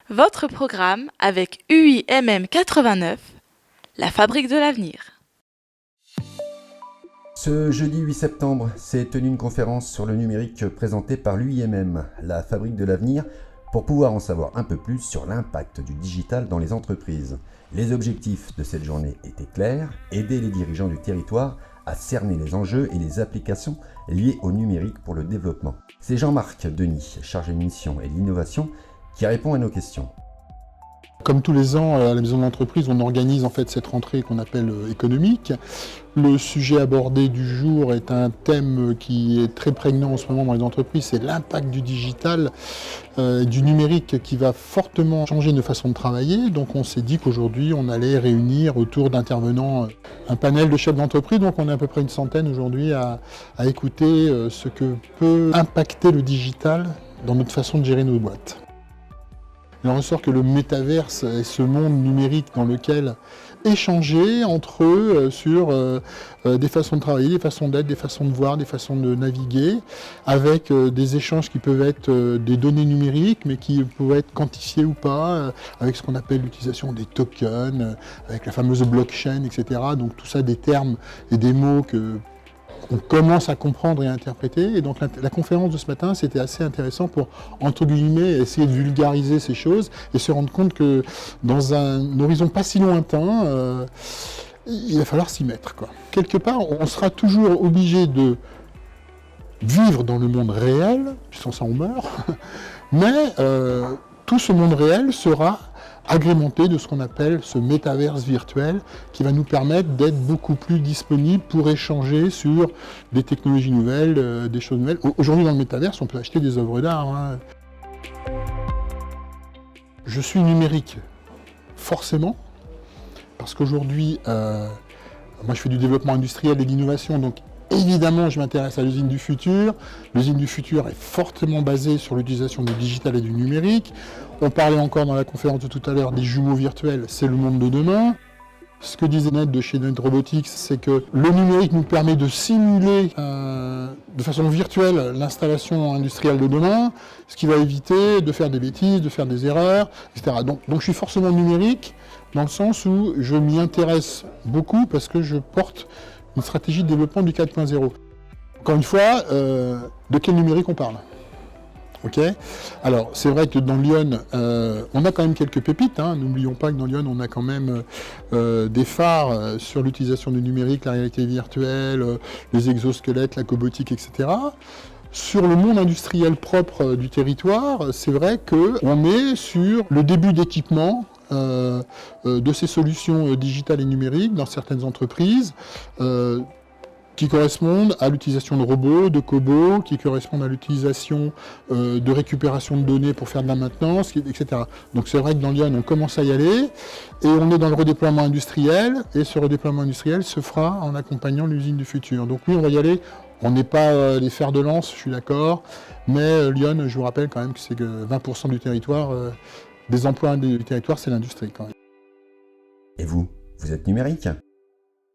Votre programme avec UIMM 89, la fabrique de l'avenir. Ce jeudi 8 septembre s'est tenue une conférence sur le numérique présentée par l'UIMM, la fabrique de l'avenir, pour pouvoir en savoir un peu plus sur l'impact du digital dans les entreprises. Les objectifs de cette journée étaient clairs, aider les dirigeants du territoire à cerner les enjeux et les applications liées au numérique pour le développement. C'est Jean-Marc Denis, chargé de mission et de l'innovation, qui répond à nos questions. Comme tous les ans, à la Maison de l'Entreprise, on organise en fait cette rentrée qu'on appelle économique. Le sujet abordé du jour est un thème qui est très prégnant en ce moment dans les entreprises, c'est l'impact du digital, du numérique qui va fortement changer nos façons de travailler. Donc on s'est dit qu'aujourd'hui, on allait réunir autour d'intervenants un panel de chefs d'entreprise. Donc on est à peu près une centaine aujourd'hui à écouter ce que peut impacter le digital dans notre façon de gérer nos boîtes. Il en ressort que le métaverse est ce monde numérique dans lequel échanger entre eux sur des façons de travailler, des façons d'être, des façons de voir, des façons de naviguer, avec des échanges qui peuvent être des données numériques, mais qui peuvent être quantifiées ou pas, avec ce qu'on appelle l'utilisation des tokens, avec la fameuse blockchain, etc. Donc tout ça des termes et des mots qu'on commence à comprendre et à interpréter. Et donc la conférence de ce matin, c'était assez intéressant pour, entre guillemets, essayer de vulgariser ces choses et se rendre compte que dans un horizon pas si lointain, il va falloir s'y mettre, quoi. Quelque part, on sera toujours obligé de vivre dans le monde réel, sans ça on meurt, mais tout ce monde réel sera agrémenté de ce qu'on appelle ce métaverse virtuel qui va nous permettre d'être beaucoup plus disponibles pour échanger sur des technologies nouvelles, des choses nouvelles. Aujourd'hui dans le métaverse, on peut acheter des œuvres d'art, hein. Je suis numérique, forcément, parce qu'aujourd'hui, moi je fais du développement industriel et de l'innovation, donc évidemment, je m'intéresse à l'usine du futur. L'usine du futur est fortement basée sur l'utilisation du digital et du numérique. On parlait encore dans la conférence de tout à l'heure des jumeaux virtuels, c'est le monde de demain. Ce que disait Ned de chez Ned Robotics, c'est que le numérique nous permet de simuler de façon virtuelle l'installation industrielle de demain, ce qui va éviter de faire des bêtises, de faire des erreurs, etc. Donc je suis forcément numérique dans le sens où je m'y intéresse beaucoup parce que je porte une stratégie de développement du 4.0. Encore une fois, de quel numérique on parle? Ok. Alors, c'est vrai que dans Lyon, on a quand même quelques pépites, hein. N'oublions pas que dans Lyon, on a quand même des phares sur l'utilisation du numérique, la réalité virtuelle, les exosquelettes, la cobotique, etc. Sur le monde industriel propre du territoire, c'est vrai qu'on est sur le début d'équipement de ces solutions digitales et numériques dans certaines entreprises qui correspondent à l'utilisation de robots, de cobots, qui correspondent à l'utilisation de récupération de données pour faire de la maintenance, etc. Donc c'est vrai que dans Lyon, on commence à y aller, et on est dans le redéploiement industriel, et ce redéploiement industriel se fera en accompagnant l'usine du futur. Donc oui, on va y aller. On n'est pas les fers de lance, je suis d'accord, mais Lyon, je vous rappelle quand même que c'est que 20% du territoire, des emplois du territoire, c'est l'industrie quand même. Et vous êtes numérique ?